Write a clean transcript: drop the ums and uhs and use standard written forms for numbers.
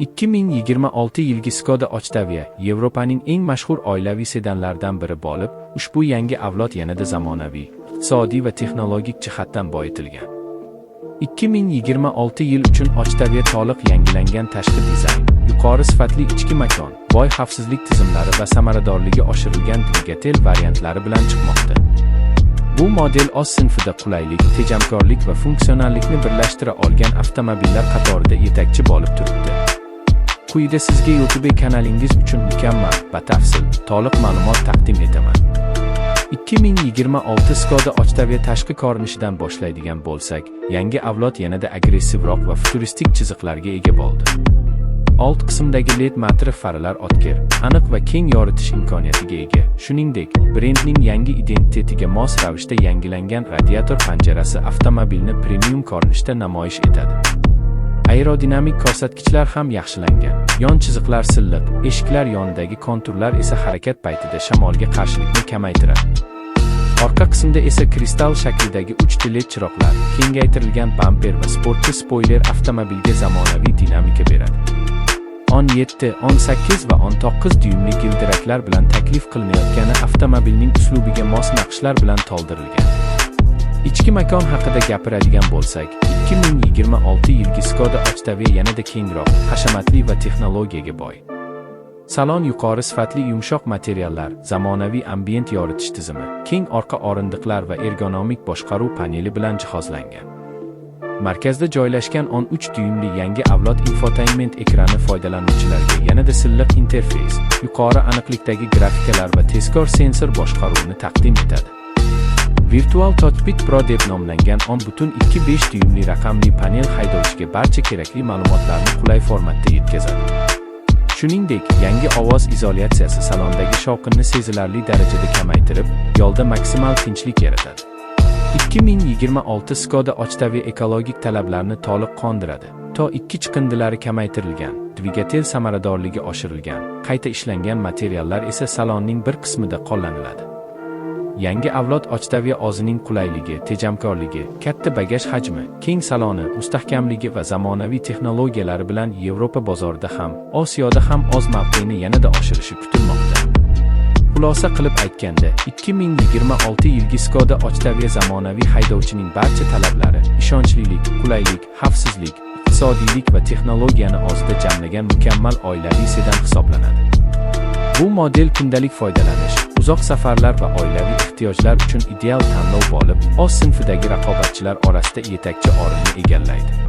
2026 yilgi Skoda Octavia Yevropaning eng mashhur oilaviy sedanlaridan biri bo'lib, ushbu yangi avlod yanada zamonaviy, iqtisodiy va texnologik jihatdan boyitilgan. 2026 yil uchun Octavia to'liq yangilangan tashqi dizayn, yuqori sifatli ichki makon, boy xavfsizlik tizimlari va samaradorligi oshirilgan dvigatel variantlari bilan chiqmoqda. Bu model o'z sinfida qulaylik, tejamkorlik va funksionallikni birlashtira olgan avtomobillar qatorida yetakchi bo'lib turibdi. Quyida sizga YouTube kanalingiz uchun mukammal, batafsil, to'liq ma'lumot taqdim etaman. 2026 Skoda Octavia tashqi ko'rinishidan boshlaydigan bo'lsak, yangi avlod yanada agressivroq va futuristik chiziqlarga ega bo'ldi. Old qismdagi LED matri farlar o'tkir, aniq va keng yoritish imkoniyatiga ega. Shuningdek, brendning yangi identitetiga mos ravishda yangilangan radiator panjarasi avtomobilni premium ko'rinishda namoyish etadi. Aerodinamik ko'rsatkichlar ham yaxshilangan. Yon chiziqlar silliq, eshiklar yonidagi konturlar esa harakat paytida shamolga qarshilikni kamaytiradi. Orqa qismda esa kristal shaklidagi 3 LED chiroqlar, kengaytirilgan bamper va sportchi spoiler avtomobilga zamonaviy dinamika beradi. 17, 18 va 19 dyumli gildiraklar bilan taklif qilinayotgani avtomobilning uslubiga mos naqshlar bilan to'ldirilgan. Ichki makon haqida gapiradigan bo'lsak, 2026 yilgi Skoda Octavia yanada kengroq, hashamatli va texnologiyaga boy. Salon yuqori sifatli yumshoq materiallar, zamonaviy ambient yoritish tizimi, keng orqa o'rindiqlar va ergonomik boshqaruv paneli bilan jihozlangan. Markazda joylashgan 13 dyumli yangi avlod infotainment ekrani foydalanuvchilarga yanada silliq interfeys, yuqori aniqlikdagi grafikalar va tezkor sensor boshqaruvni taqdim etadi. Virtual Touchpad Pro deb nomlangan 10.25 dyumli raqamli panel haydovchiga barcha kerakli ma'lumotlarni qulay formatda yetkazadi. Shuningdek, yangi ovoz izolyatsiyasi salondagi shovqinni sezilarli darajada kamaytirib, yo'lda maksimal tinchlik yaratadi. 2026 Skoda Octavia ekologik talablarni to'liq qondiradi. To 2 chiqindilari kamaytirilgan, dvigatel samaradorligi oshirilgan, qayta ishlangan materiallar esa salonning bir qismida qo'llaniladi. Yangi avlod Octavia o'zining qulayligi, tejamkorligi, katta bagaj hajmi, keng saloni, mustahkamligi va zamonaviy texnologiyalari bilan Yevropa bozorida ham, Osiyoda ham o'z mavqeini yanada oshirishi kutilmoqda. Xulosa qilib aytganda, 2026 yilgi Skoda Octavia zamonaviy haydovchining barcha talablari, ishonchlilik, qulaylik, xavfsizlik, iqtisodiylik va texnologiyani o'zida jamlagan mukammal oilaviy sedan hisoblanadi. Bu model kundalik foydalanish, uzoq safarlar va oilaviy ehtiyojlar uchun ideal tanlov bo'lib, o'z sinfidagi raqobatchilar orasida yetakchi o'rinni egallaydi.